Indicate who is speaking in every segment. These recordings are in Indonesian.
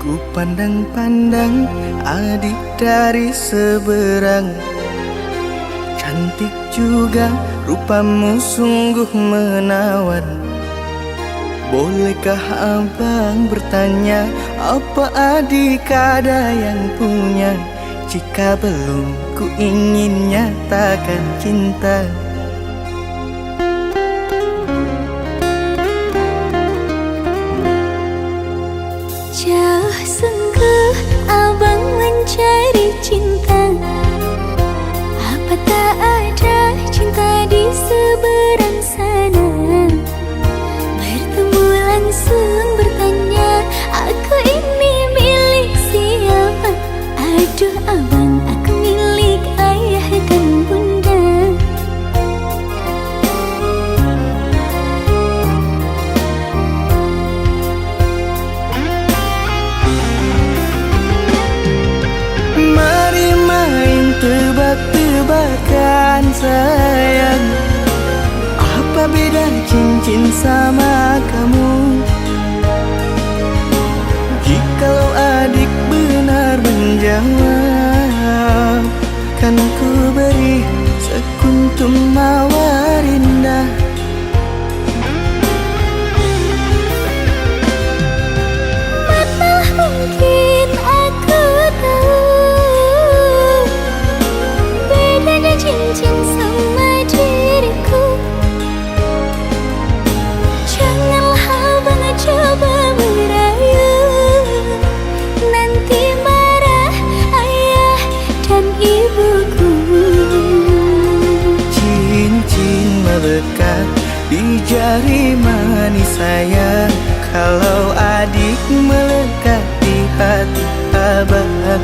Speaker 1: Ku pandang-pandang adik dari seberang. Cantik juga rupamu sungguh menawan. Bolehkah abang bertanya, apa adik ada yang punya? Jika belum, ku ingin nyatakan cinta.
Speaker 2: Jauh sungguh abang mencari cinta. Apa tak ada cinta di seberang sana? Bertemu langsung bertanya, aku ini milik siapa? Aduh abang, aku milik ayah dan bunda.
Speaker 1: Mari main tebak-tebakan sayang, apa beda cincin sama kamu? Jikalau adik benar menjawab, kan ku beri sekuntum mawar indah.
Speaker 2: Mana mungkin aku tahu bedanya cincin sama diriku. Janganlah abang coba merayu, nanti marah ayah dan ibuku.
Speaker 1: Cincin melekat di jari manis sayang, kalau adik melekat di hati abang.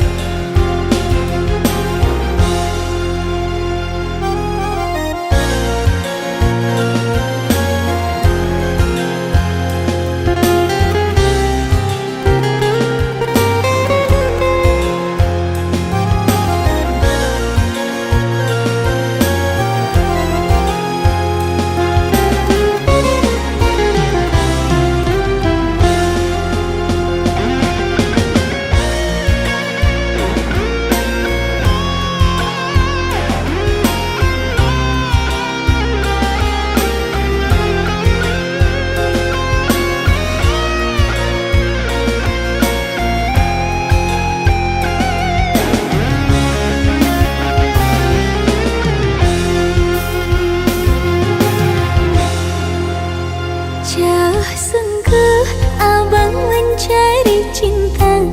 Speaker 2: Jauh sungguh abang mencari cinta.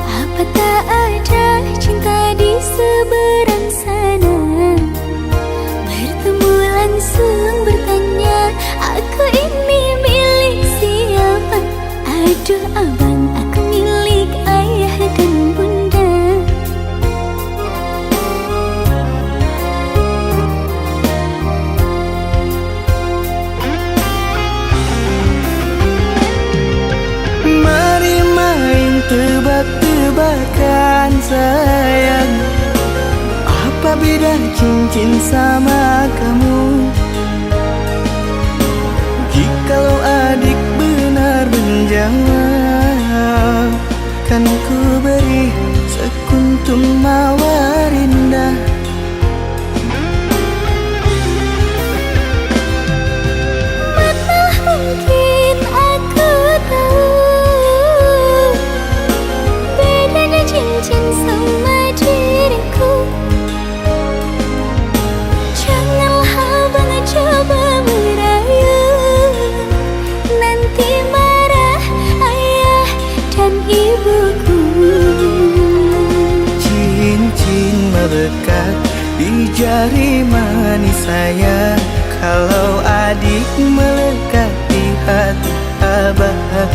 Speaker 2: Apa tak ada cinta di seberang sana? Bertemu langsung bertanya, aku ini milik siapa? Aduh abang, aku milik ayah dan bunda.
Speaker 1: Mari main tebak-tebakan sayang, apa beda cincin sama kamu? Jikalau adik benar menjawab, kan ku beri sekuntum mawar indah.
Speaker 2: Mana mungkin aku tahu bedanya cincin sama diriku. Janganlah abang coba merayu, nanti marah ayah dan ibuku.
Speaker 1: Cincin melekat di jari manis sayang, kalau adik melekat di hati abang.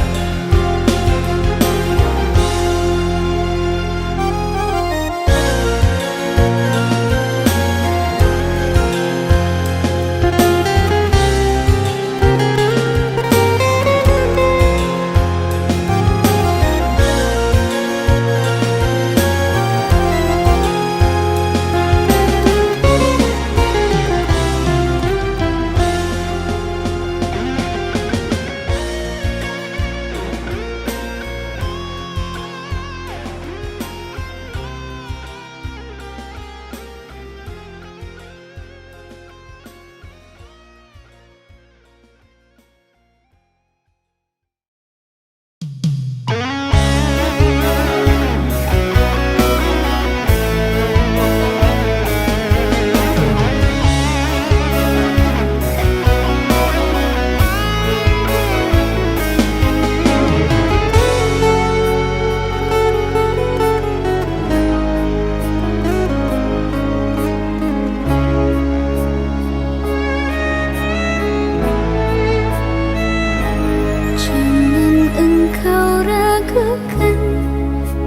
Speaker 2: meragukan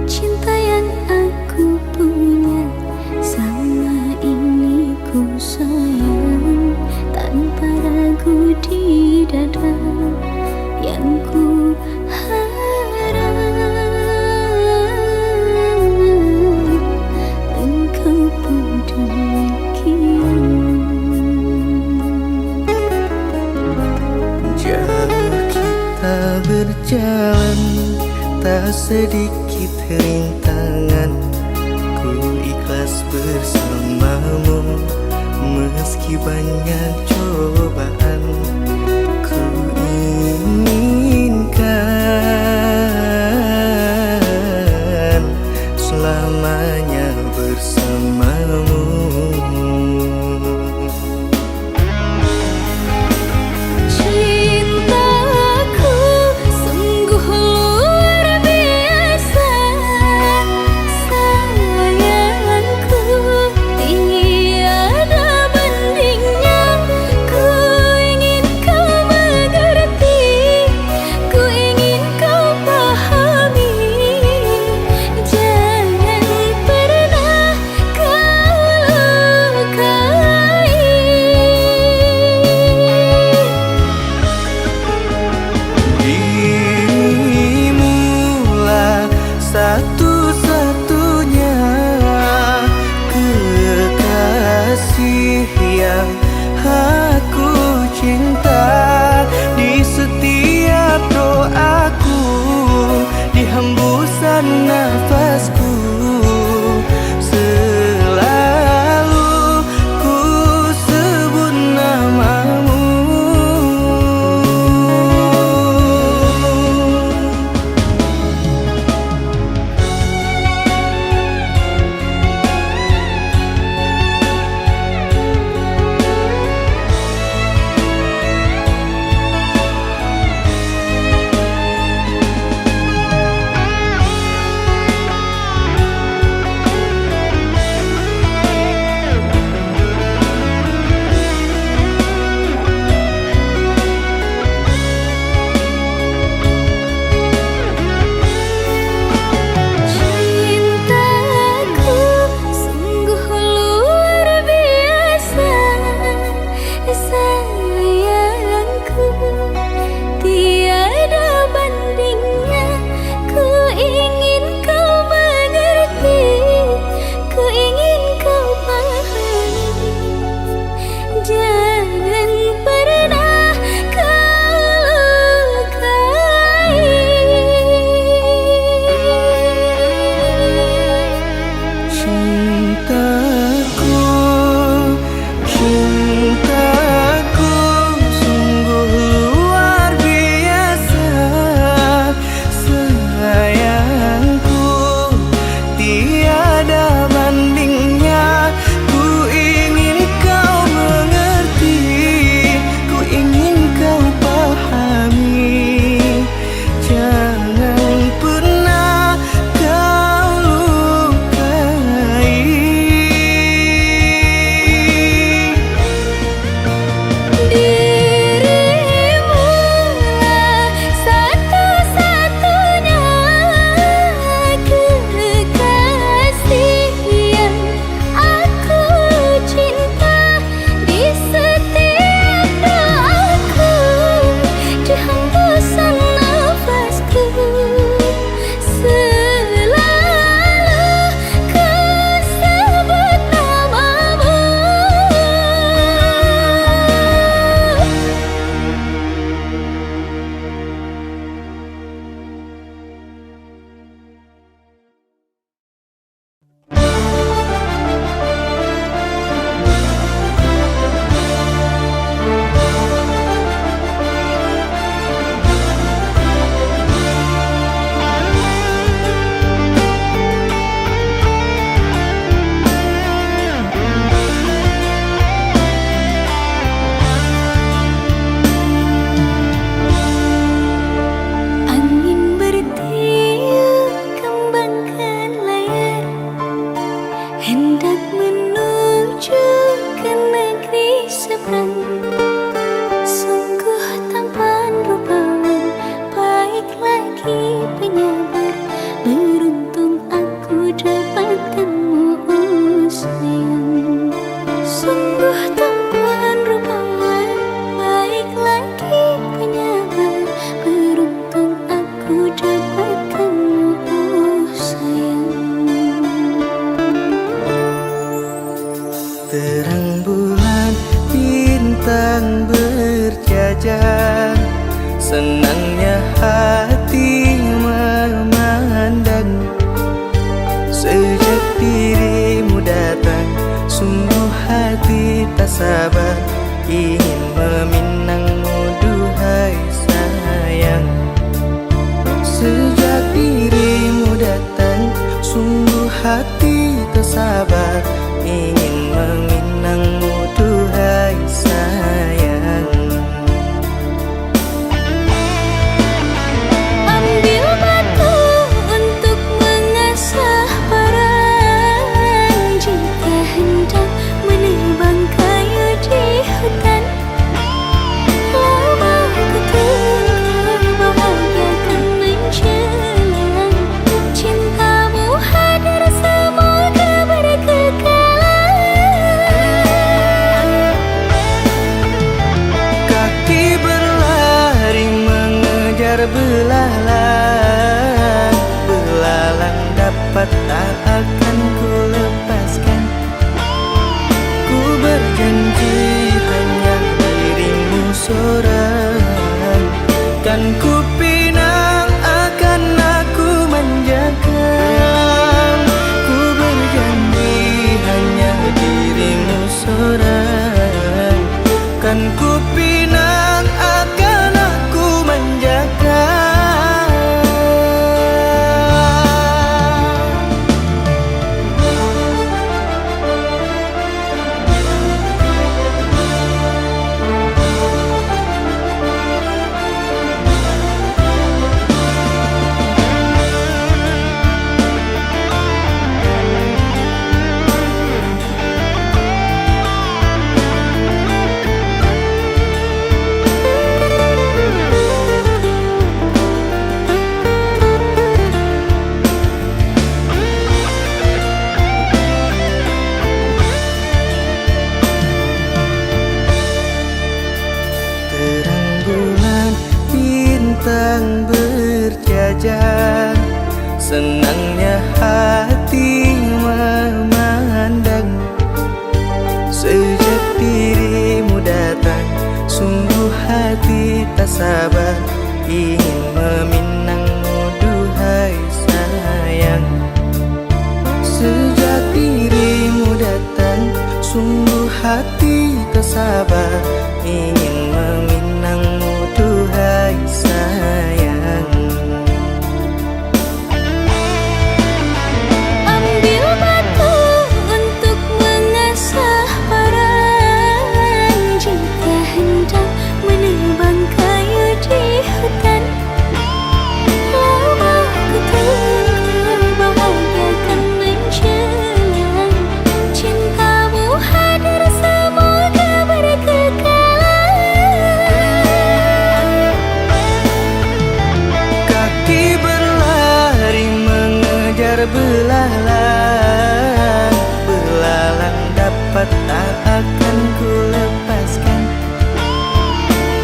Speaker 2: cinta yang aku punya. Sama ini ku sayang tanpa ragu di dada. Yang ku harap engkau pun demikian.
Speaker 1: Jauh kita berjalan, tak sedikit rintangan. Ku ikhlas bersamamu, meski banyak cobaan. Ku inginkan selamanya bersamamu.
Speaker 2: Cintaku sungguh luar biasa, sayangku tiada bandingnya. Ku ingin kau mengerti, ku ingin
Speaker 1: sabar ingin meminangmu duhai sayang. Sejak dirimu datang sungguh hati tak sabar ingin meminangmu duhai sayang.
Speaker 2: Ambil batu untuk mengasah parang, jika hendak menebang kayu di hutan. Lama ku tunggu bahagiakan menjelang, cintamu hadir semoga berkekalan.
Speaker 1: Kaki berlari mengejar belalang, belalang dapat tak akan ku lepaskan. Ku berjanji hanya dirimu seorang, kan ku pinang akan aku menjaga. Ku berjanji hanya dirimu seorang, kan ku pinang akan aku menjaga. Terang bulan bintang berjajar, senangnya hati memandang. Sejak dirimu datang sungguh hati tak sabar ingin meminangmu duhai sayang. Sejak dirimu datang sungguh hati tak sabar ingin meminangmu duhai sayang.
Speaker 2: Ambil batu untuk mengasah parang, jika hendak menebang kayu di hutan. Lama ku tunggu bahagiakan menjelang, cintamu hadir semoga berkekalan.
Speaker 1: Kaki berlari mengejar belalang, belalang dapat tak akan ku lepaskan.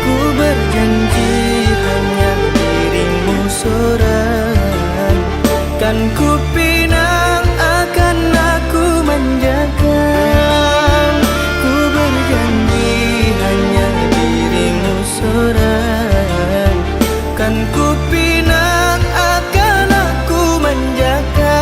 Speaker 1: Ku berjanji hanya dirimu seorang, kan ku pinang akan aku menjaga. Ku berjanji hanya dirimu seorang, kan ku pinang akan aku menjaga.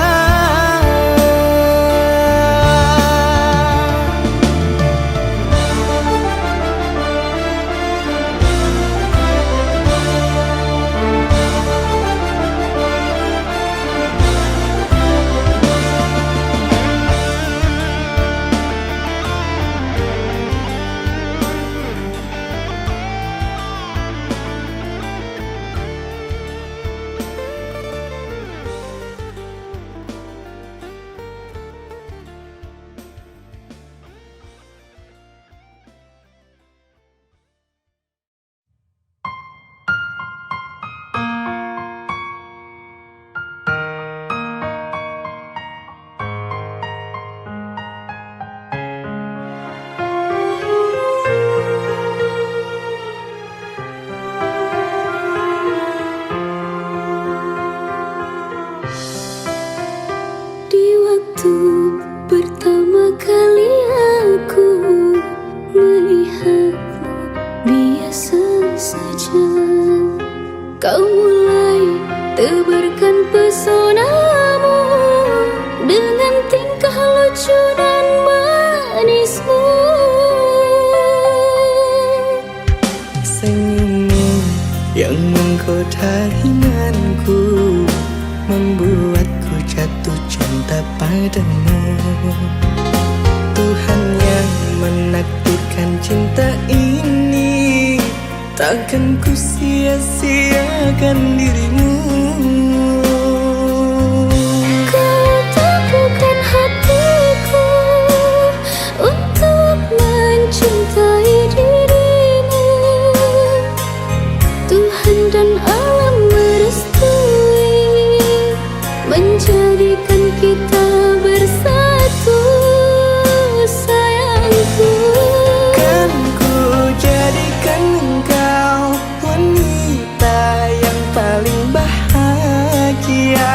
Speaker 2: Kau mulai tebarkan pesonamu dengan tingkah lucu dan manismu.
Speaker 1: padamu. Tuhan yang menakdirkan cinta ini, takkan ku sia-siakan dirimu.
Speaker 2: Kau teguhkan hatiku untuk mencintai dirimu. Tuhan dan alam merestui menjadikan kita bersatu, sayangku.
Speaker 1: Kan ku jadikan engkau wanita yang paling bahagia,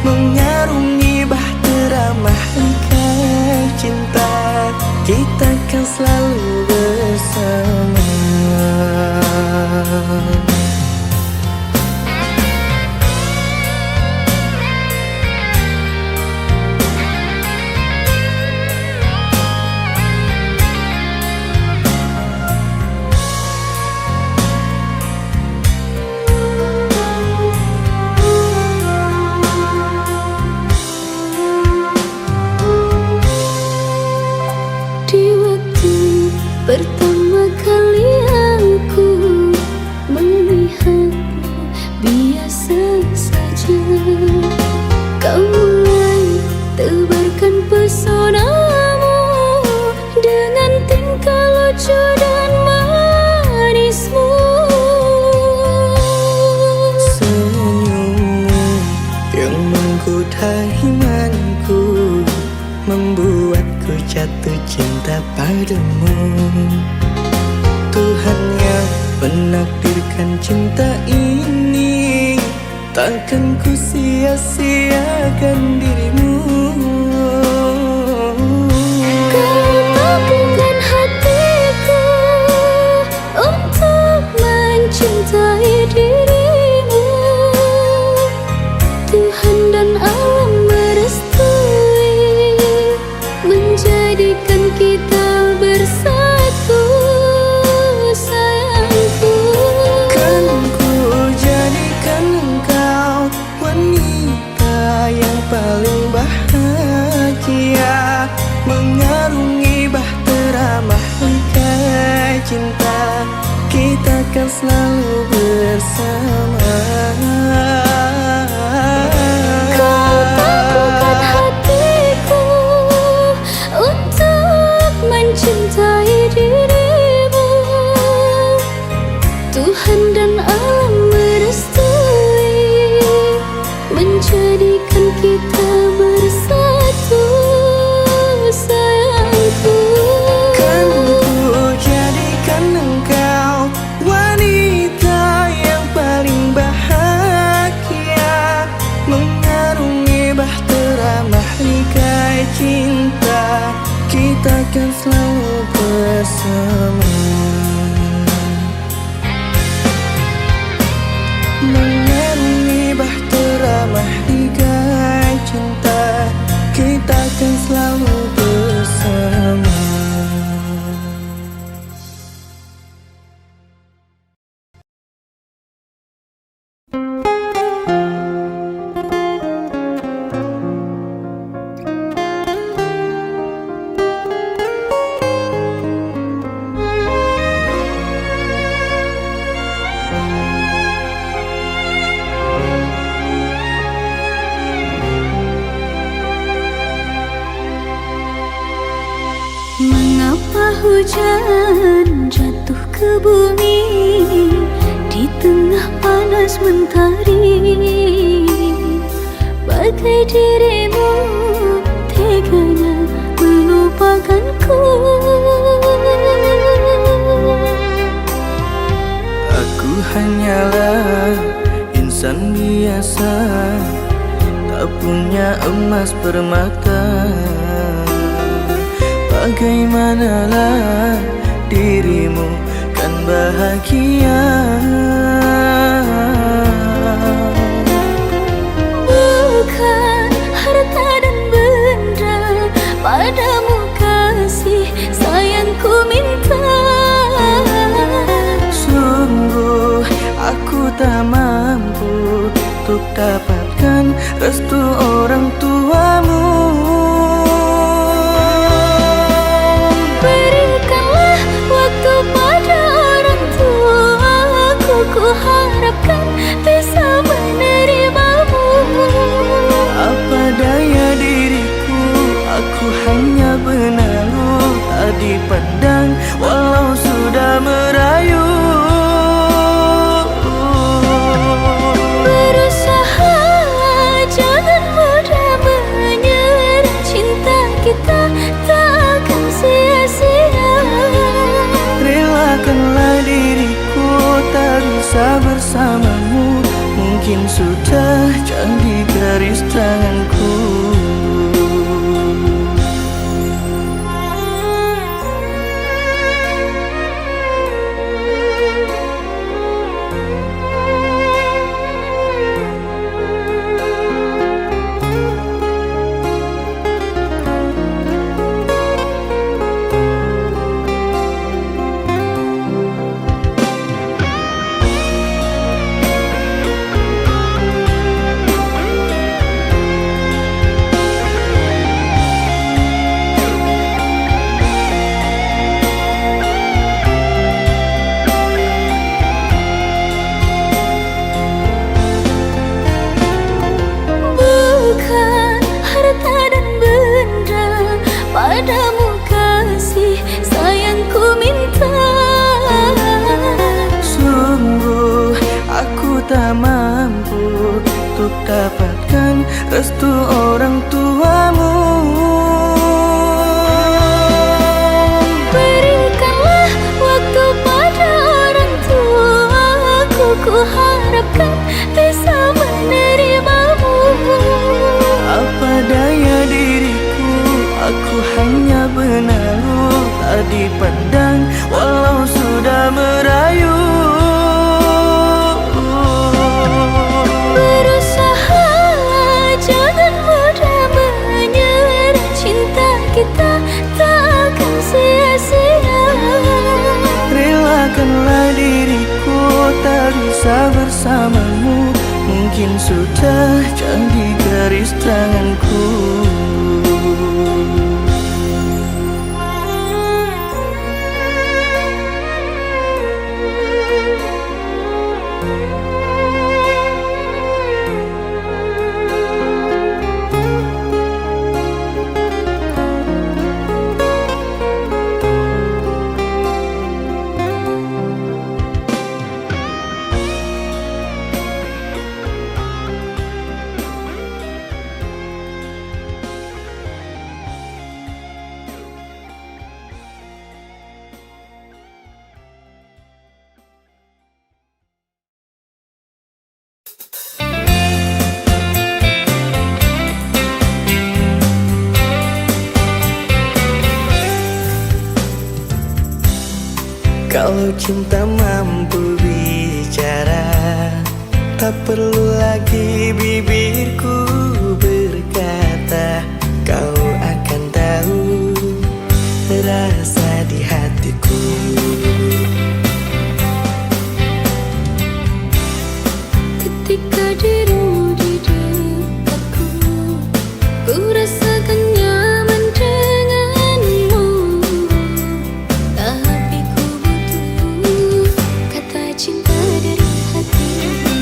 Speaker 1: mengarungi bahtera mahligai cinta, kita kan selalu bersama.
Speaker 2: Di waktu pertama kali aku melihatmu, biasa saja kau mulai tebarkan pesonamu dengan tingkah lucu dan manismu.
Speaker 1: Senyummu yang menggoda imanku, membuatku jatuh cinta padamu. Tuhan yang menakdirkan cinta ini, takkan ku sia-siakan dirimu.
Speaker 2: Kau teguhkan hatiku untuk mencintai dirimu. Tuhan dan alam merestui menjadikan kita bersatu, sayangku.
Speaker 1: Kan ku jadikan engkau wanita yang paling bahagia, mengarungi bahtera mahligai cinta, kita kan selalu bersama.
Speaker 2: Kau teguhkan hatiku untuk mencintai dirimu. Tuhan dan alam merestui menjadikan kita bersatu, sayangku.
Speaker 1: Kan ku jadikan engkau wanita yang paling bahagia, mengarungi bahtera mahligai cinta, kita kan selalu bersama. Mengarungi bahtera mahligai cinta, kita kan selalu bersama.
Speaker 2: Mengapa hujan jatuh ke bumi di tengah panas mentari? Bagai dirimu teganya melupakanku.
Speaker 1: Aku hanyalah insan biasa, tak punya emas permata. Bagaimanalah dirimu kan bahagia?
Speaker 2: Bukan harta dan benda, padamu kasih sayangku minta.
Speaker 1: Sungguh aku tak mampu untuk dapatkan restu orang tuamu. mungkin sudah jadi garis tanganku.
Speaker 2: Padamu kasih sayangku minta.
Speaker 1: Sungguh aku tak mampu untuk dapatkan restu orang tuamu.
Speaker 2: Berikanlah waktu pada orang tuaku, ku harapkan bisa menerimamu.
Speaker 1: Apa daya diriku, aku hanya benalu, tak dipandang walau sudah merayu.
Speaker 2: Berusahalah jangan mudah menyerah, cinta kita tak akan sia-sia.
Speaker 1: Relakanlah diriku tak bisa bersamamu, mungkin sudah jadi garis tanganku. Kalau cinta mampu bicara, tak perlu lagi bibirku berkata. Kau akan tahu rasa di hatiku.
Speaker 2: Ketika dirimu di dekatku, ku rasakan nyaman denganmu. Tapi ku butuh kata cinta dari hatimu.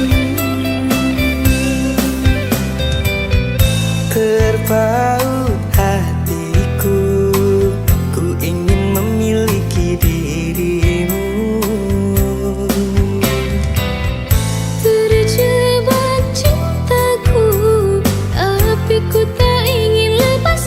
Speaker 1: Terpaut hatiku, ku ingin memiliki dirimu.
Speaker 2: Terjebak cintaku, tapi ku tak ingin lepas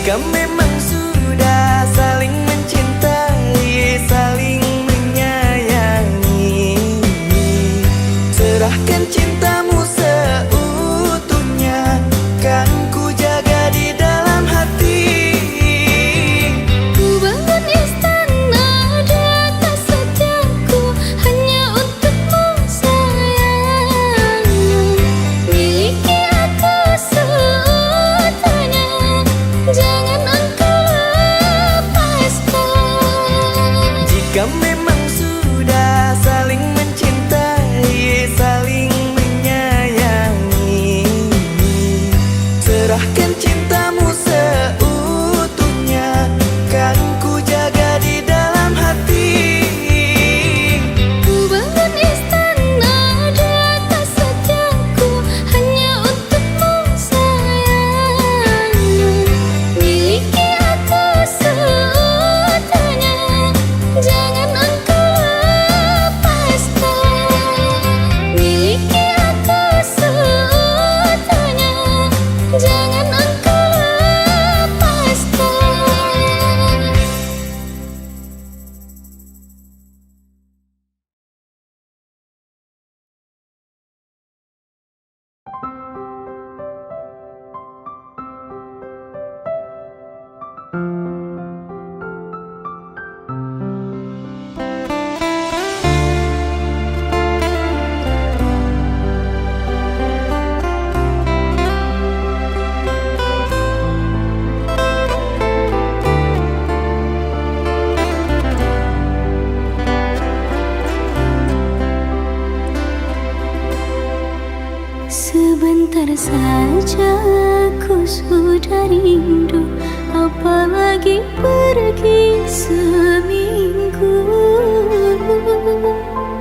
Speaker 1: Jika memang sudah saling mencintai, saling menyayangi, serahkan cintamu seutuhnya, kan ku jaga di dalam hati.
Speaker 2: Ku bangun istana di atas setiaku hanya untukmu sayang. Miliki aku seutuhnya, jangan engkau lepaskan.
Speaker 1: Jika memang sudah saling mencintai, saling menyayangi, serahkan cintamu seutuhnya, kan ku jaga di dalam hati.
Speaker 2: Ku bangun istana di atas setiaku hanya untukmu sayang. Miliki aku seutuhnya, jangan engkau lepaskan. Miliki aku seutuhnya, jangan engkau lepaskan. Sebentar saja ku sudah rindu, apalagi pergi seminggu.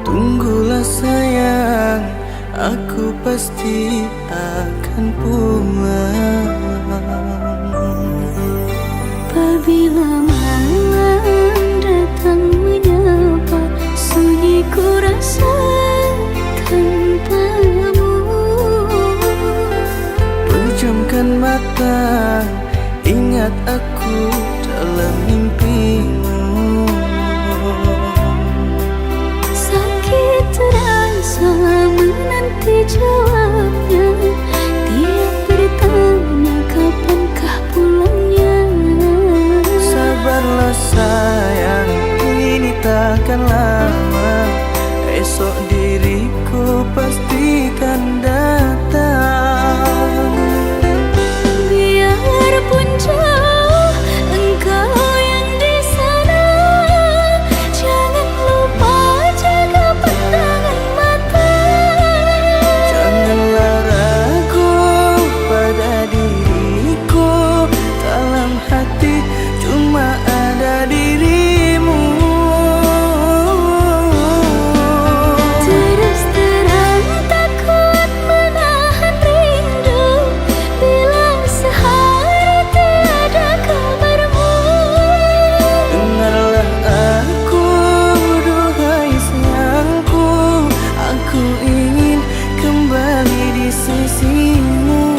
Speaker 1: Tunggulah sayang, aku pasti akan pulang.
Speaker 2: Apabila malam datang menyapa, sunyi ku rasa tanpamu.
Speaker 1: Pejamkan mata, ingat aku dalam mimpimu.
Speaker 2: Sakit terasa menanti jawabnya, tiap bertanya kapankah pulangnya.
Speaker 1: Sabarlah sayang, ini takkan lama, esok diriku pastikan datang.
Speaker 2: Biarpun jauh engkau yang di sana, jangan lupa jaga pandangan mata.
Speaker 1: Janganlah ragu pada diriku, dalam hati cuma ada dirimu.
Speaker 2: Terus terang tak kuat menahan rindu, bila sehari tiada kabarmu.
Speaker 1: Dengarlah aku, duhai sayangku, aku ingin kembali di sisimu.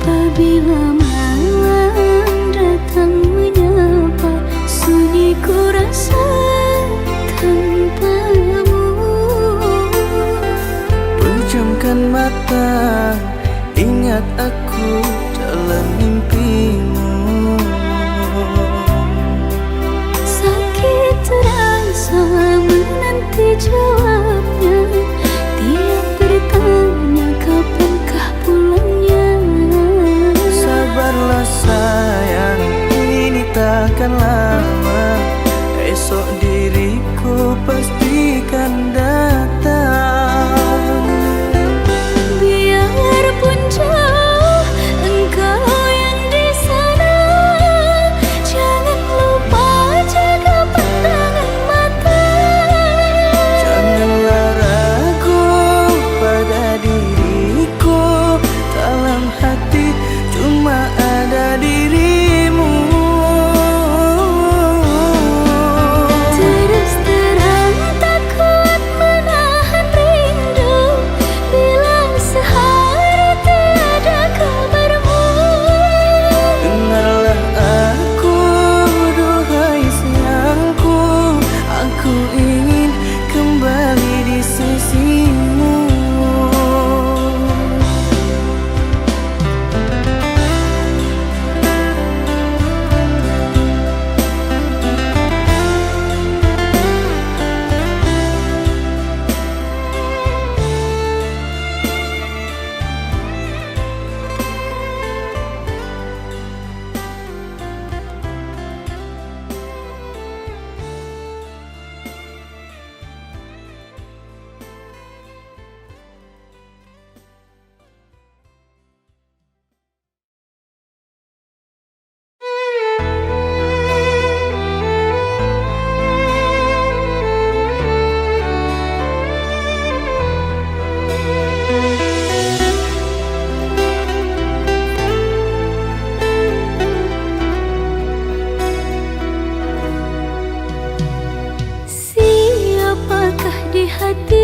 Speaker 2: Apabila malam datang menyapa, sunyi ku rasa tanpamu.
Speaker 1: Pejamkan mata, ingat aku dalam mimpimu.
Speaker 2: Sakit terasa menanti jawabnya, tiap bertanya kapankah pulangnya.
Speaker 1: Sabarlah sayang, ini takkan lama, esok diriku pastikan datang.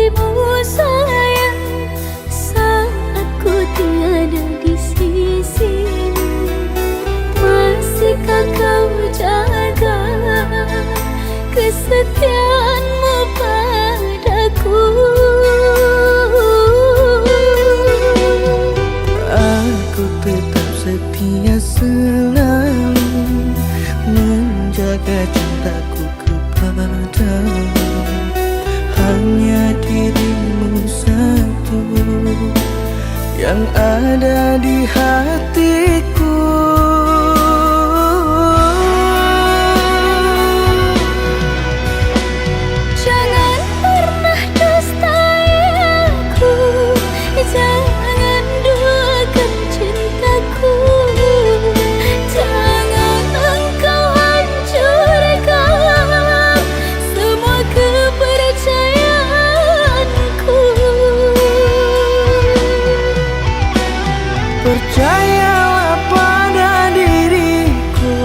Speaker 2: dirimu sayang, saat ku tiada di sisimu. Masihkah kau jaga kesetiaanmu padaku?
Speaker 1: Aku tetap setia selalu menjaga cintaku kepadamu. Hanya dirimu satu yang ada di hatiku.
Speaker 2: Jangan pernah dustai aku, jangan duakan cintaku. Jangan engkau hancurkan semua kepercayaanku.
Speaker 1: Percayalah pada diriku,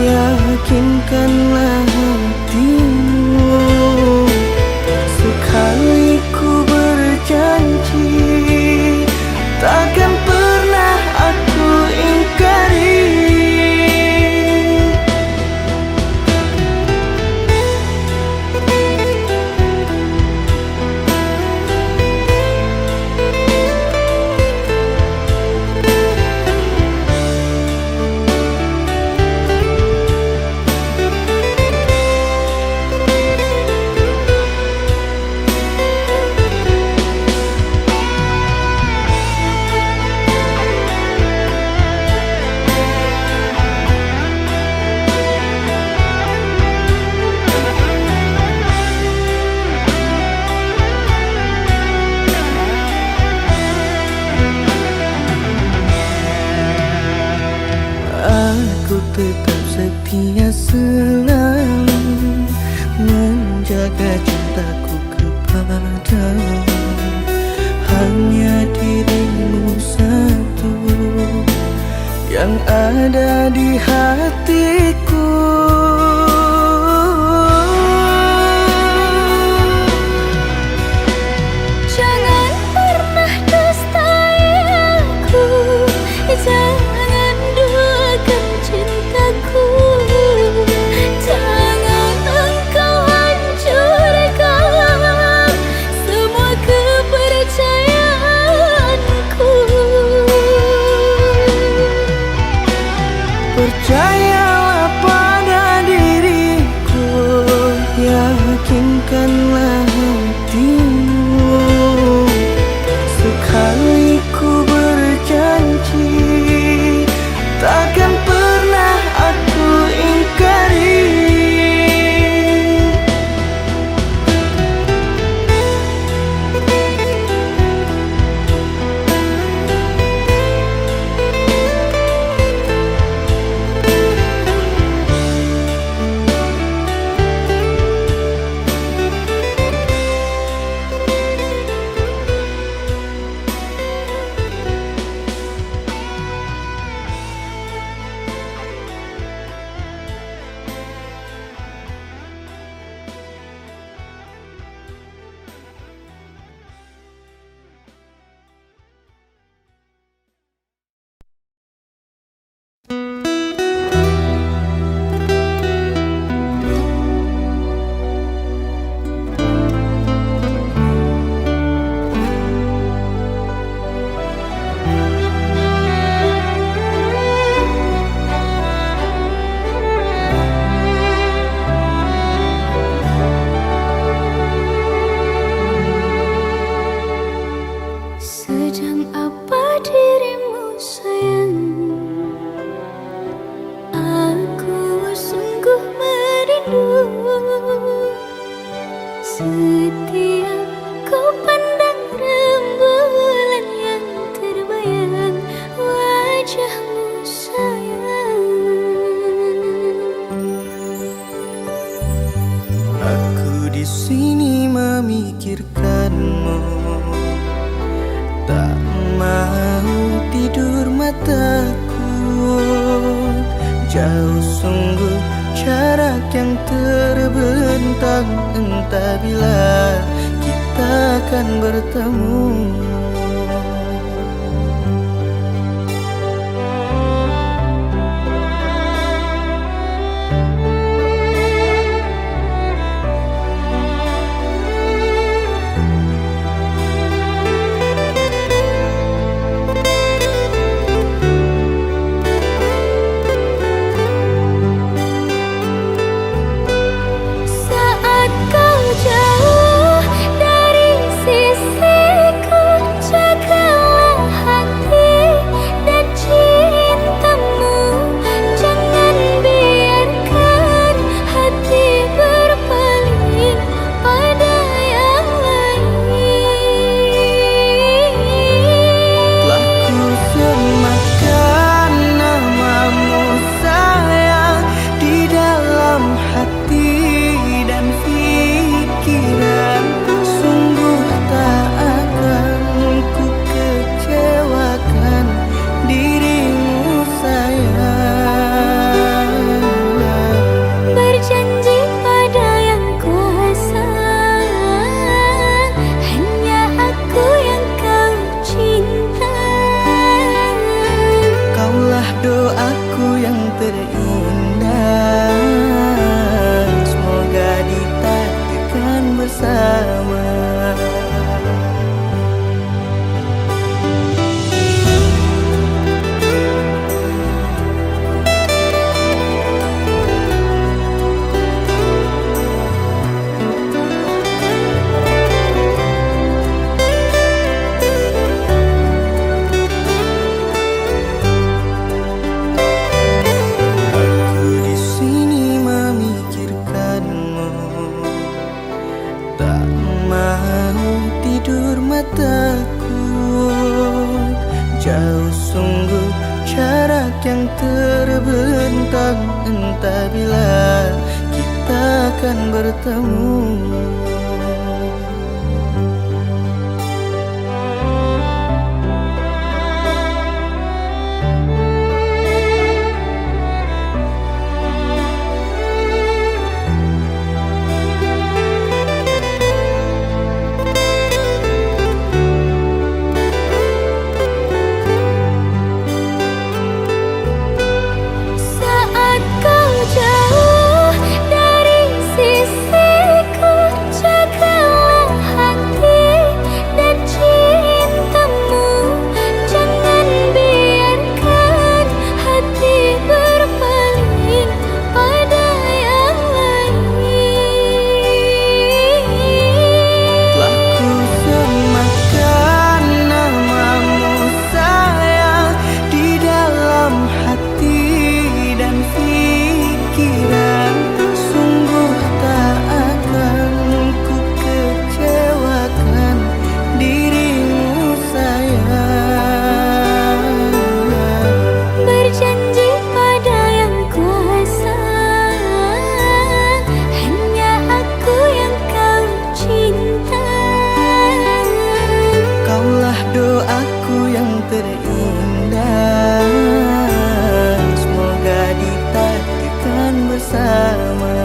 Speaker 1: yakinkanlah hatimu. Sekali ku berjanji, takkan pernah aku ingkari. Aku tetap setia selalu menjaga cintaku kepadamu. Hanya dirimu satu yang ada di hatiku.
Speaker 2: Jangan pernah dustai aku, jangan duakan cintaku. Jangan engkau hancurkan semua kepercayaanku.
Speaker 1: Percayalah pada diriku, yakinkanlah hatimu. Sekali ku berjanji, takkan pernah aku ingkari.
Speaker 2: Sedang apa dirimu sayang? Aku sungguh merindu. Setiap kau pandang rembulan yang terbayang wajahmu sayang.
Speaker 1: Aku di sini memikirkanmu, tak mau tidur mataku. Jauh sungguh jarak yang terbentang, entah bila kita kita akan bertemu.
Speaker 2: Saat kau jauh dari sisiku, jagalah hati dan cintamu. Jangan biarkan hati berpaling pada yang lain.
Speaker 1: Telah ku sematkan namamu sayang di dalam hati dan pikiran. Sungguh tak akan ku kecewakan dirimu sayang.
Speaker 2: Berjanji pada yang kuasa, hanya aku yang kau cinta.
Speaker 1: Kaulah doaku yang terindah, semoga ditakdirkan bersama. Aku di sini memikirkanmu, tak mau tidur mataku. Jauh sungguh jarak yang terbentang, entah bila kita akan bertemu.
Speaker 2: Saat kau jauh dari sisiku, jagalah hati dan cintamu. Jangan biarkan hati berpaling pada yang lain.
Speaker 1: Telah ku sematkan namamu sayang di dalam hati dan pikiran. Sungguh tak akan ku kecewakan dirimu sayang.
Speaker 2: Berjanji pada yang kuasa, hanya aku yang kau cinta.
Speaker 1: Kaulah doaku yang terindah, semoga ditakdirkan bersama.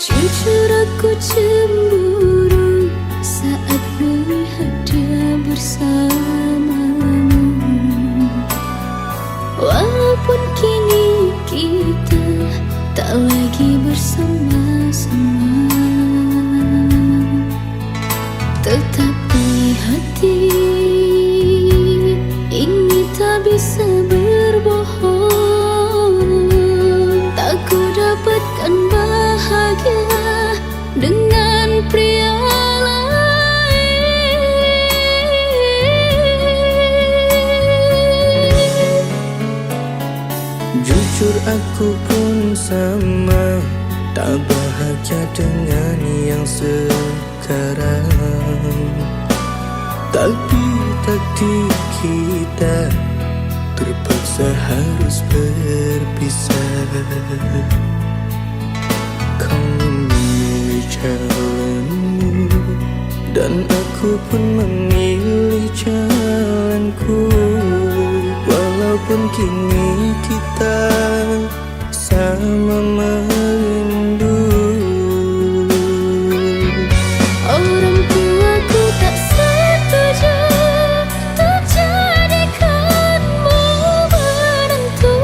Speaker 2: Jujur aku cemburu saat melihat dia bersamamu. Walaupun kini kita bersama-sama. Tetapi hati ini tak bisa berbohong. Tak ku dapatkan bahagia dengan pria lain.
Speaker 1: Jujur aku pun sama, tak bahagia dengan yang sekarang. Tapi takdir kita terpaksa harus berpisah. Kau memilih jalanmu dan aku pun memilih jalanku. Walaupun kini kita sama merindu.
Speaker 2: Orang tuaku tak setuju untuk jadikanmu menantu.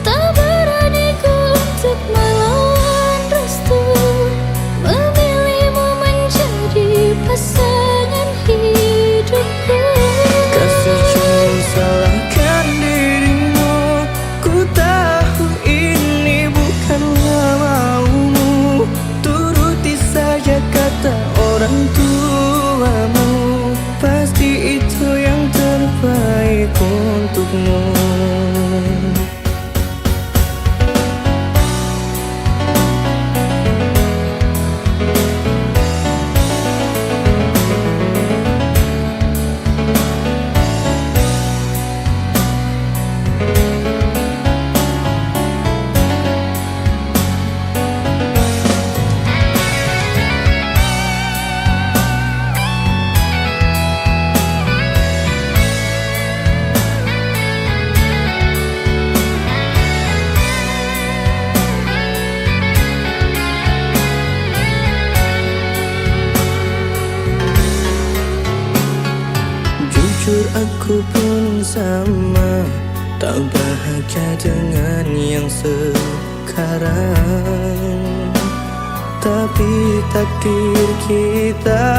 Speaker 2: Tak beraniku untuk melawan restu, memilihmu menjadi pasangan hidupku.
Speaker 1: Kasih jangan salahkan dirimu, ku tahu ini bukanlah maumu. Turuti saja kata orang tuamu, pasti itu yang terbaik untukmu. Jujur aku pun sama, tak bahagia dengan yang sekarang. Tapi takdir kita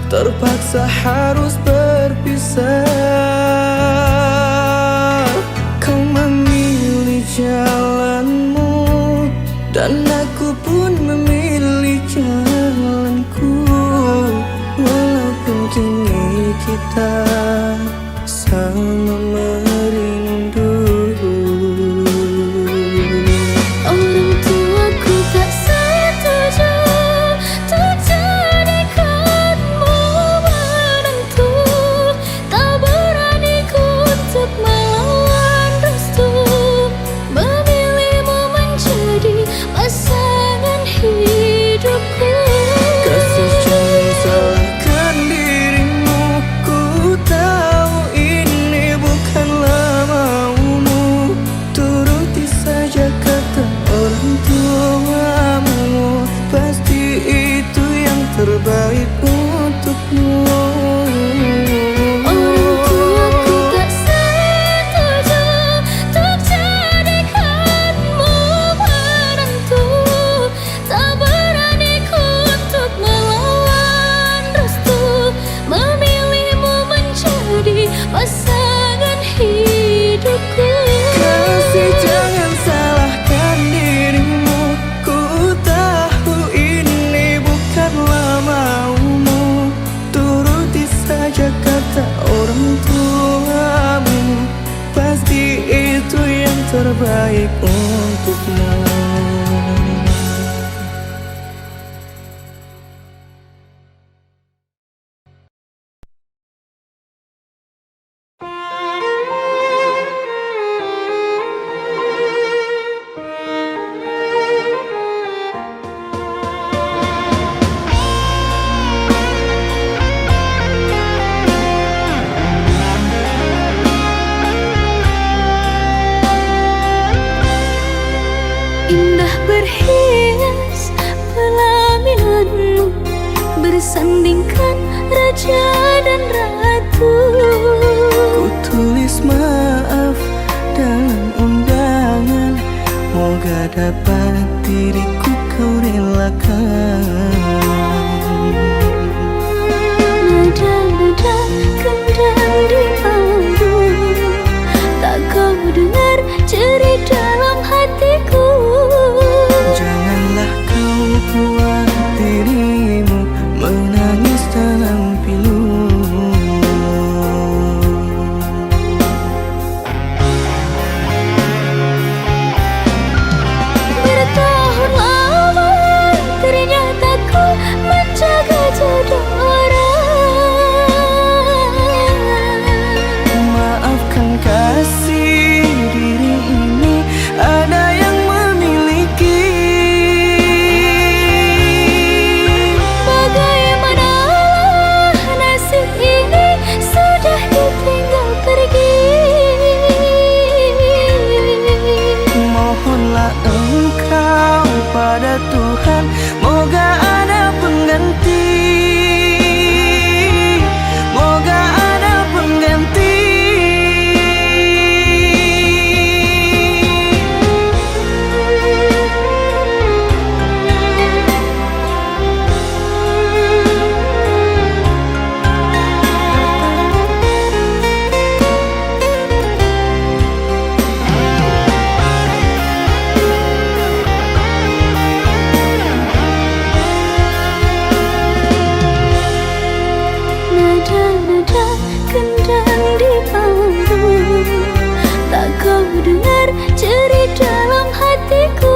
Speaker 1: terpaksa harus berpisah. Kau memilih jalanmu dan aku pun memilih jalanku. Walaupun kini kita sama merindu.
Speaker 2: Orang tuaku tak setuju untuk jadikanmu menantu. Tak beraniku untuk melawan restu, memilihmu menjadi pasangan hidupku.
Speaker 1: Kasih jangan salahkan dirimu, ku tahu ini bukanlah maumu. Turuti saja kata orang tuamu, pasti itu yang terbaik untukmu.
Speaker 2: Orang tuaku tak setuju untuk jadikanmu menantu. Tak beraniku untuk melawan restu, memilihmu menjadi pasangan hidupku.
Speaker 1: Kasih jangan salahkan dirimu, ku tahu ini bukanlah maumu. Turuti saja kata orang tuamu, pasti itu yang terbaik untukmu.
Speaker 2: Indah berhias pelamilanmu, bersandingkan raja dan ratu.
Speaker 1: Ku tulis maaf dalam undangan, moga dapat diriku kau relakan.
Speaker 2: Nada-nada kendang di paldu, tak kau dengar jerit dalam hatiku.
Speaker 1: Janganlah kau buat dirimu menangis dalam pilu.
Speaker 2: Bertahun lama ternyata ku menjaga jodoh orang.
Speaker 1: Maafkan kasih, diri ini ada yang memiliki.
Speaker 2: Bagaimanalah nasib ini sudah ditinggal pergi.
Speaker 1: Mohonlah engkau pada Tuhan, moga ada pengganti. Moga ada pengganti.
Speaker 2: Nada-nada kendang di paldu, tak kau dengar jerit dalam hatiku.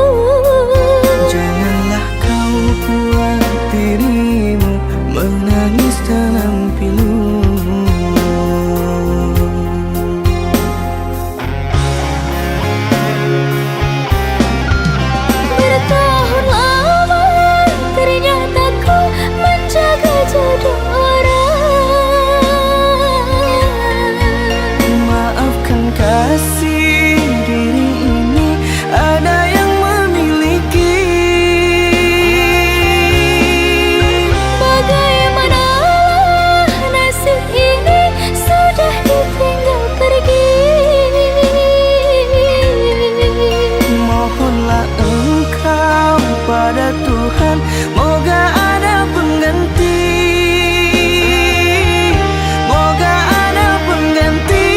Speaker 1: Janganlah kau buat dirimu menangis dalam pilu.
Speaker 2: Bertahun lama ternyata ku menjaga jodoh orang.
Speaker 1: Maafkan kasih, diri ini ada yang memiliki.
Speaker 2: Bagaimanalah nasib ini sudah ditinggal pergi.
Speaker 1: Mohonlah engkau pada Tuhan, moga ada pengganti. Moga ada pengganti.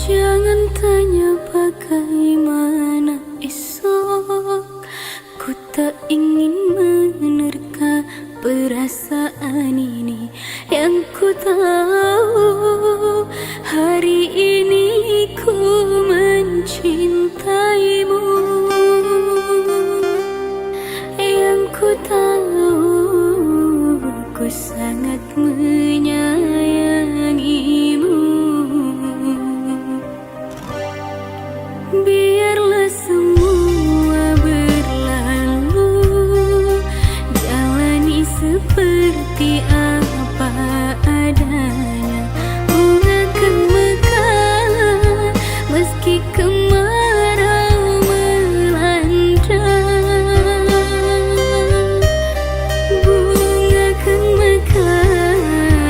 Speaker 2: Jangan tanya bagaimana esok, ku tak ingin menerka perasaan ini. Yang ku tahu hari ini ku mencintaimu. Yang ku tahu ku sangat menyayangimu. Biarlah semua berlalu, jalani seperti apa adanya. Bunga akan mekar meski kemarau melanda. Bunga akan mekar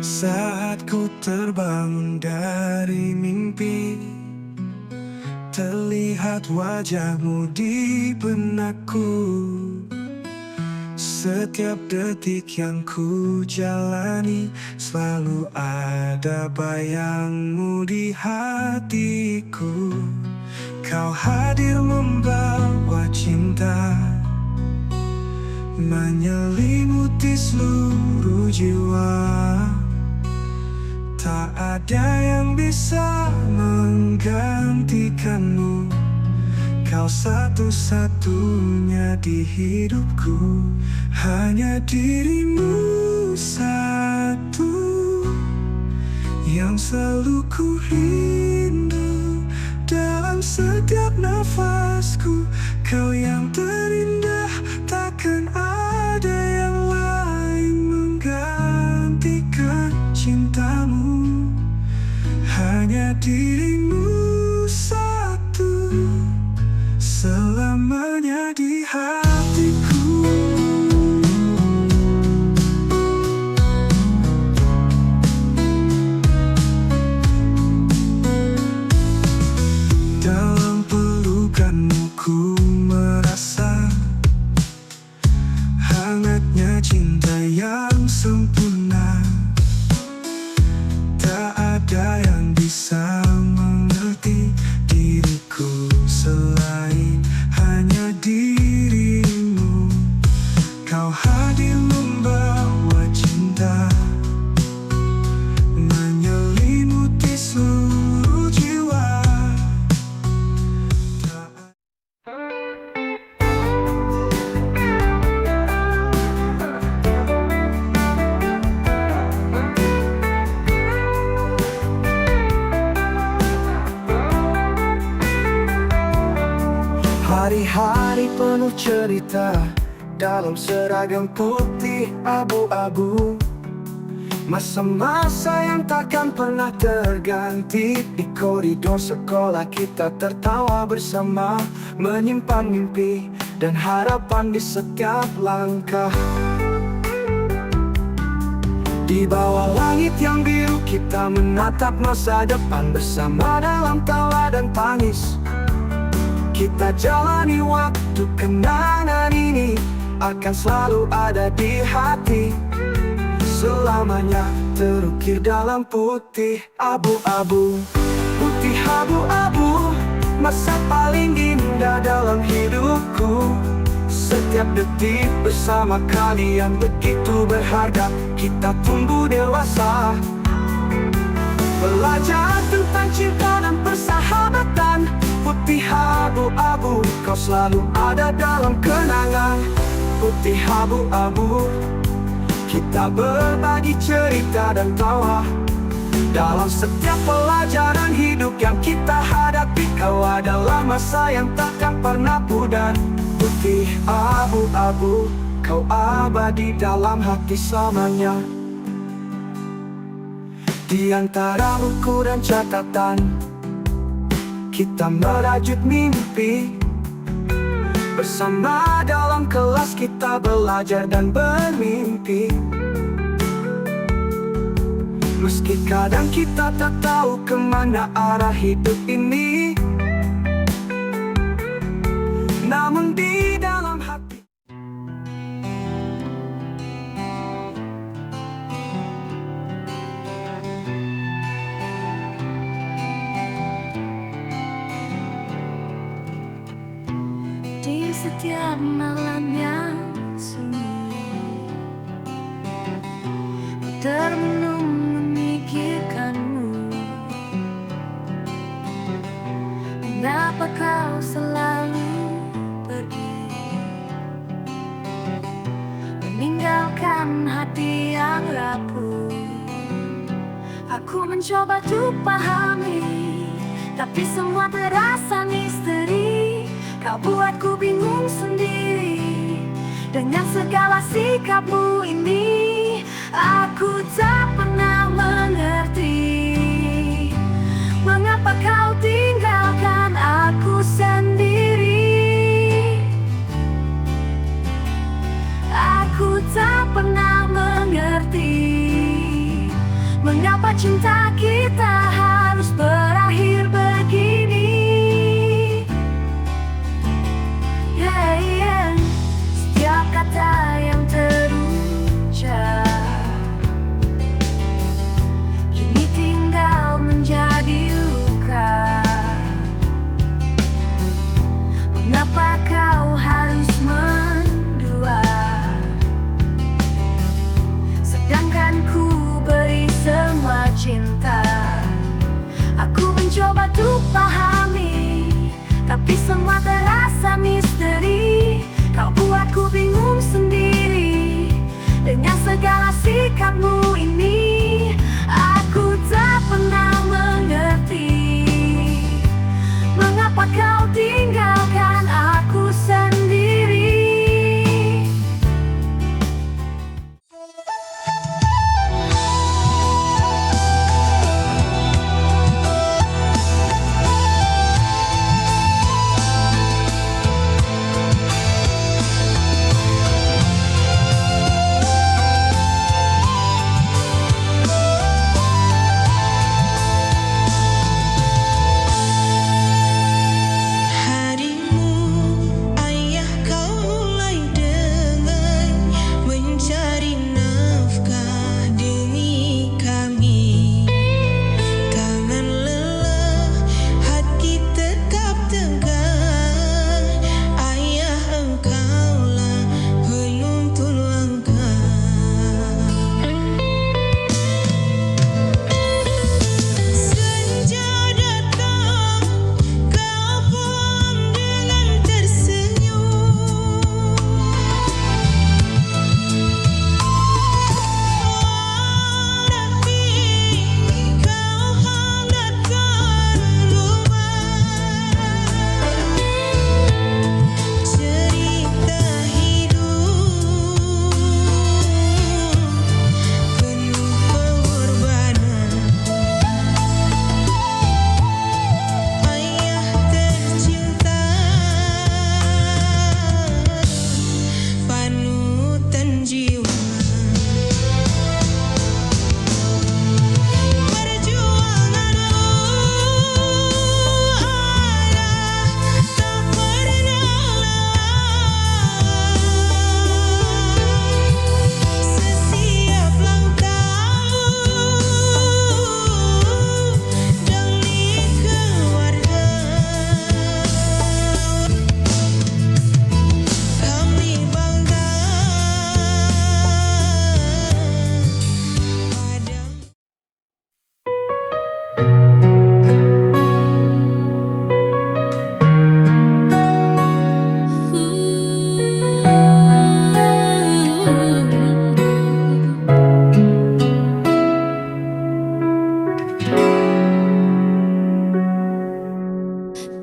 Speaker 3: Saat ku terbangun dari mimpi, terlihat wajahmu di benakku. Setiap detik yang ku jalani, selalu ada bayangmu di hatiku. Kau hadir membawa cinta, menyelimuti seluruh jiwa. Tak ada yang bisa menggantikanmu. Kau satu-satunya di hidupku. Hanya dirimu satu yang selalu ku rindu. Dalam setiap nafasku, kau yang terindah. Takkan ada yang lain menggantikan cintamu. Hanya dirimu satu, selamanya di hatiku. Dalam pelukanmu ku merasa hangatnya cinta yang sempurna. Tak ada yang bisa mengerti diriku selain hanya dirimu. Kau hadir membawa cinta, menyelimuti seluruh jiwa. Hari-hari penuh cerita dalam seragam putih abu-abu. Masa-masa yang takkan pernah terganti. Di koridor sekolah kita tertawa bersama, menyimpan mimpi dan harapan di setiap langkah. Di bawah langit yang biru kita menatap masa depan bersama dalam tawa dan tangis. Kita jalani waktu, kenangan ini akan selalu ada di hati. Selamanya terukir dalam putih abu-abu. Putih abu-abu, masa paling indah dalam hidupku. Setiap detik bersama kalian begitu berharga. Kita tumbuh dewasa, belajar tentang cinta dan persahabatan. Putih abu-abu, kau selalu ada dalam kenangan. Putih abu-abu, kita berbagi cerita dan tawa. Dalam setiap pelajaran hidup yang kita hadapi, kau adalah masa yang takkan pernah pudar. Putih abu-abu, kau abadi dalam hati selamanya. Di antara buku dan catatan, kita merajut mimpi. Bersama dalam kelas kita belajar dan bermimpi. Meski kadang kita tak tahu kemana arah hidup ini, namun di dalam hati
Speaker 2: Di setiap malam yang sunyi, termenung memikirkanmu. Mengapa kau selalu pergi, meninggalkan hati yang rapuh? Aku mencoba untuk pahami, tapi semua terasa misteri. Kau buatku bingung sendiri dengan segala sikapmu ini. Aku tak pernah mengerti mengapa kau tinggalkan aku sendiri. Aku tak pernah mengerti cinta kita harus berakhir begini. Setiap kata yang terucap kini tinggal menjadi luka. Mengapa kau harus mendua, sedangkan ku beri semua cinta. Aku mencoba untuk pahami, tapi semua terasa misteri. Kau buatku bingung sendiri dengan segala sikapmu ini. Aku tak pernah mengerti mengapa kau tinggalkan aku sendiri.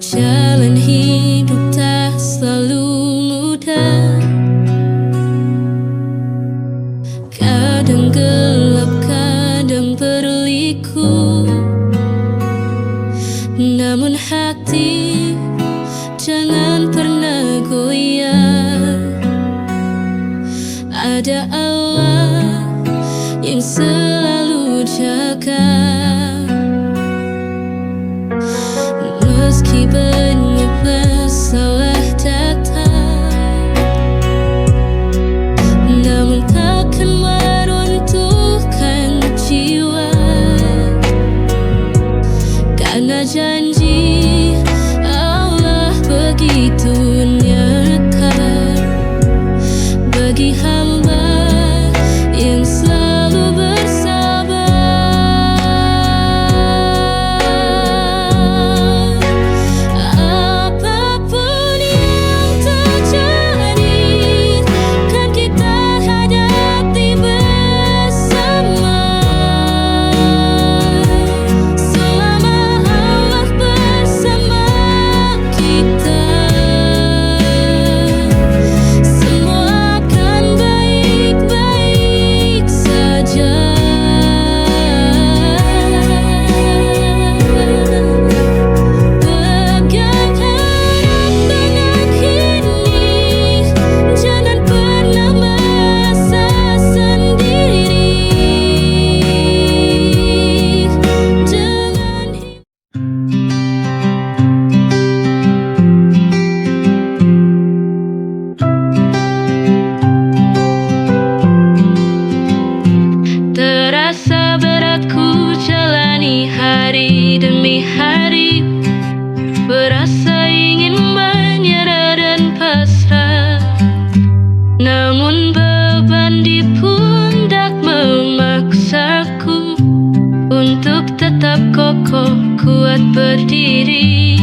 Speaker 4: Jalan hidup tak selalu mudah, kadang gelap, kadang berliku. Namun hati jangan pernah goyah. Ada Allah yang selalu jaga. Meski banyak masalah datang, namun takkan meruntuhkan jiwa. Karena janji Allah begitu nyata bagi hamba yang selalu bersama. Terasa berat ku jalani hari demi hari, berasa ingin menyerah dan pasrah. Namun beban di pundak memaksaku untuk tetap kokoh kuat berdiri.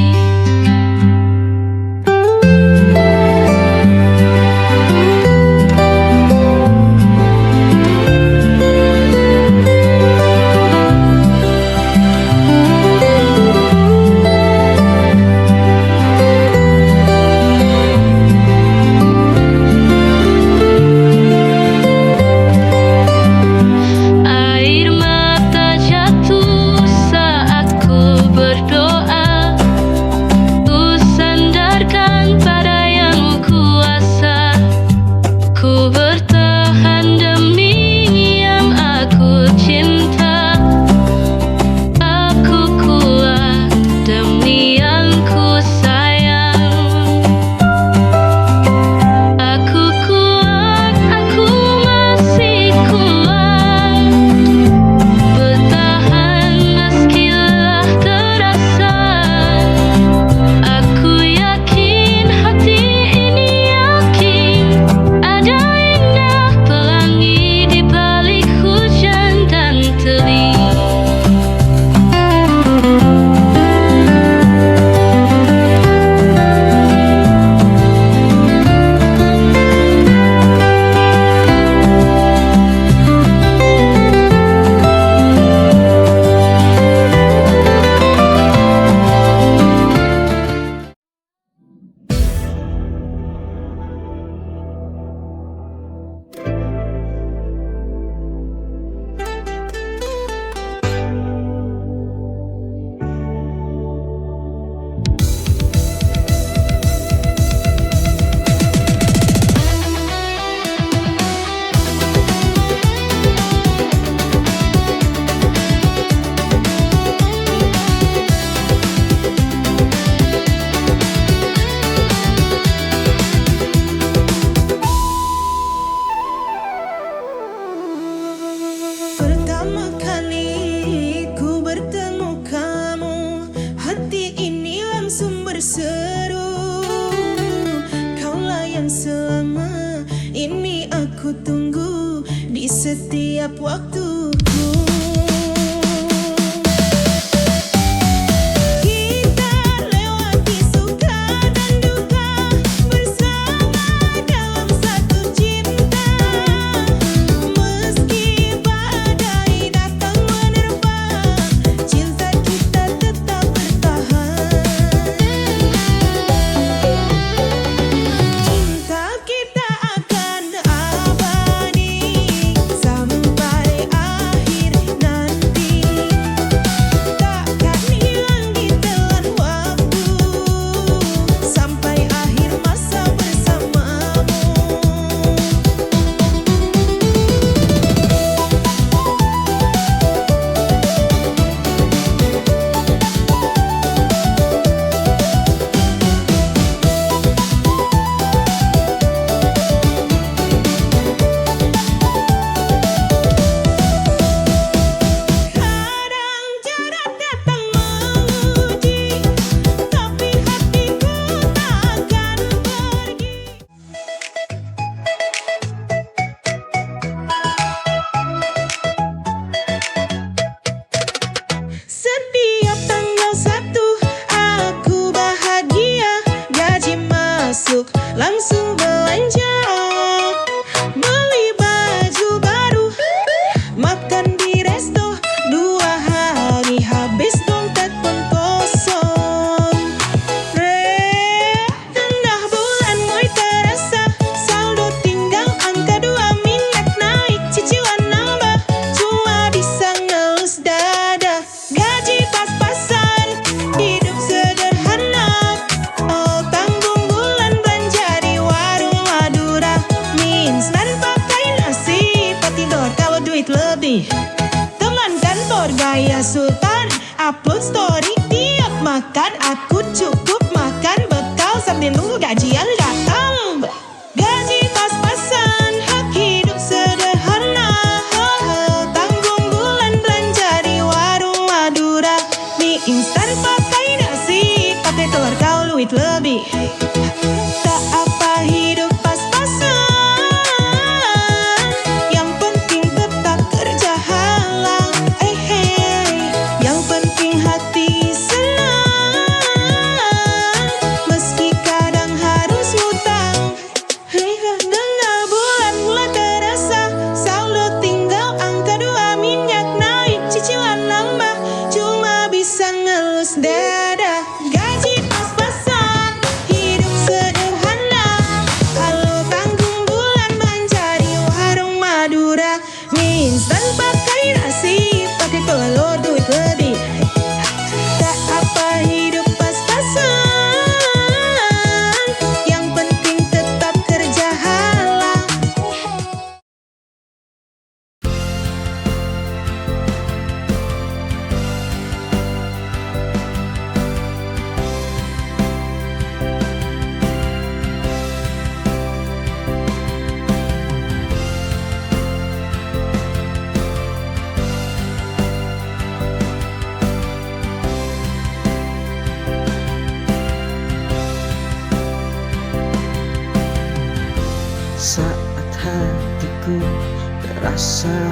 Speaker 5: Pertama kali ku bertemu kamu, hati ini langsung berseru. Kaulah yang selama ini aku tunggu di setiap waktuku. Kita lewati suka dan duka bersama dalam satu cinta. Meski badai datang menerpa, cinta kita tetap bertahan. Cinta kita akan abadi sampai akhir nanti. Takkan hilang di telan waktu sampai akhir masa bersamamu. Kadang jarak datang menguji, tapi hatiku takkan pergi. Setiap tanggal 1 aku bahagia, gaji masuk langsung belanja, beli baju baru, makan di resto, 2 hari habis dompet pun kosong. Tengah bulan mulai terasa, saldo tinggal angka 2, minyak naik, cicilan nambah, cuma bisa ngelus dada. Gaji pas-pasan, hidup sederhana, oh tanggung bulan belanja di warung Madura. Mie instan pakai nasi, patidor kalau duit lebih. Teman kantor gaya sultan, upload story tiap makan, aku cukup makan bekal sambil nunggu gajian datang. Gaji pas-pasan, hak hidup sederhana, tanggung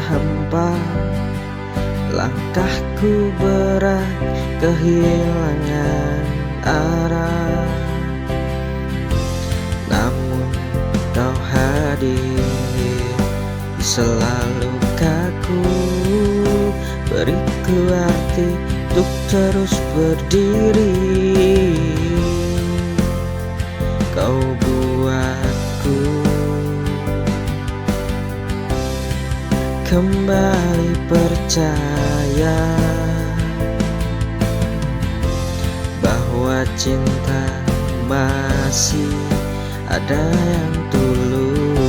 Speaker 1: hampa, langkahku berat, kehilangan arah. Namun kau hadir di selalu kaku, beriku arti untuk terus berdiri. Kau buatku kembali percaya bahwa cinta masih ada yang tulus,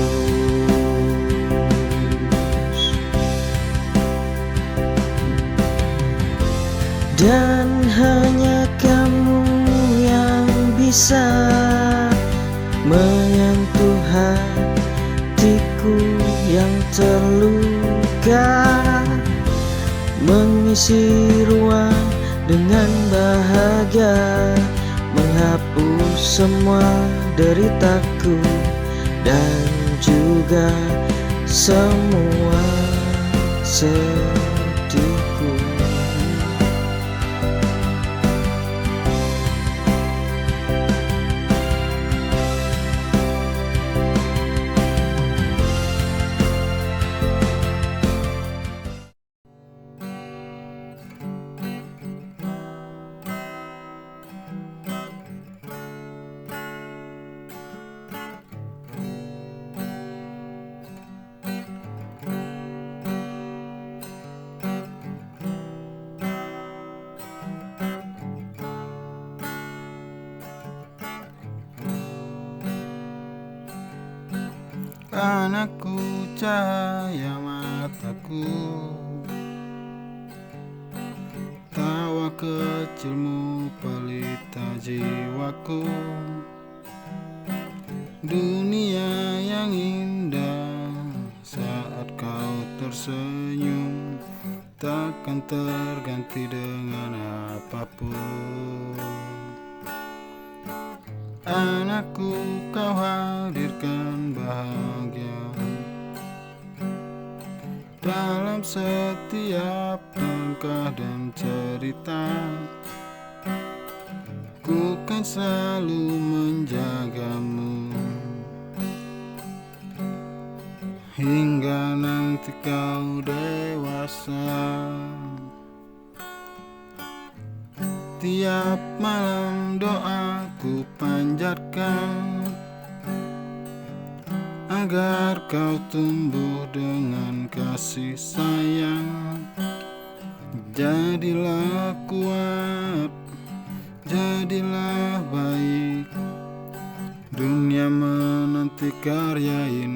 Speaker 1: dan hanya kamu yang bisa menyentuh hatiku yang terluka, mengisi ruang dengan bahagia, menghapus semua deritaku dan juga semua sedihku.
Speaker 6: Anakku, cahaya mataku, tawa kecilmu pelita jiwaku. Dunia yang indah saat kau tersenyum, takkan terganti dengan apapun. Anakku, kau hadirkan bahagia dalam setiap langkah dan cerita. Ku kan selalu menjagamu hingga nanti kau dewasa. Tiap malam doaku panjatkan agar kau tumbuh dengan kasih sayang. Jadilah kuat, jadilah baik, dunia menanti karya ini.